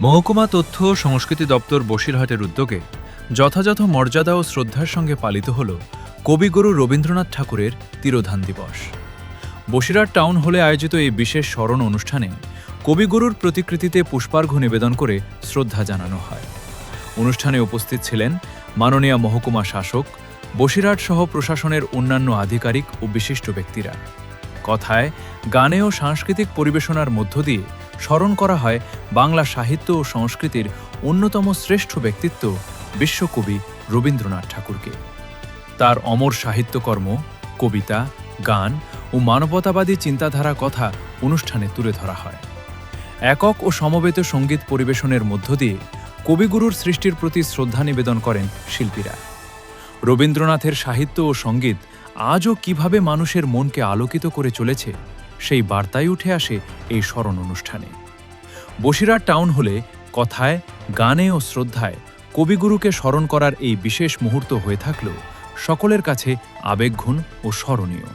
মহকুমা তথ্য ও সংস্কৃতি দপ্তর বসিরহাটের উদ্যোগে যথাযথ মর্যাদা ও শ্রদ্ধার সঙ্গে পালিত হল কবিগুরু রবীন্দ্রনাথ ঠাকুরের তিরোধান দিবস। বসিরহাট টাউন হলে আয়োজিত এই বিশেষ স্মরণ অনুষ্ঠানে কবিগুরুর প্রতিকৃতিতে পুষ্পার্ঘ্য নিবেদন করে শ্রদ্ধা জানানো হয়। অনুষ্ঠানে উপস্থিত ছিলেন মাননীয় মহকুমা শাসক, বসিরহাট সহ প্রশাসনের অন্যান্য আধিকারিক ও বিশিষ্ট ব্যক্তিরা। কথায়, গানে ও সাংস্কৃতিক পরিবেশনার মধ্য দিয়ে স্মরণ করা হয় বাংলা সাহিত্য ও সংস্কৃতির অন্যতম শ্রেষ্ঠ ব্যক্তিত্ব বিশ্বকবি রবীন্দ্রনাথ ঠাকুরকে। তার অমর সাহিত্যকর্ম, কবিতা, গান ও মানবতাবাদী চিন্তাধারা কথা অনুষ্ঠানে তুলে ধরা হয়। একক ও সমবেত সঙ্গীত পরিবেশনের মধ্য দিয়ে কবিগুরুর সৃষ্টির প্রতি শ্রদ্ধা নিবেদন করেন শিল্পীরা। রবীন্দ্রনাথের সাহিত্য ও সঙ্গীত আজও কিভাবে মানুষের মনকে আলোকিত করে চলেছে, সেই বার্তাই উঠে আসে এই স্মরণ অনুষ্ঠানে। বসিরহাট টাউন হলে কথায়, গানে ও শ্রদ্ধায় কবিগুরুকে স্মরণ করার এই বিশেষ মুহূর্ত হয়ে থাকলেও সকলের কাছে আবেগঘন ও স্মরণীয়।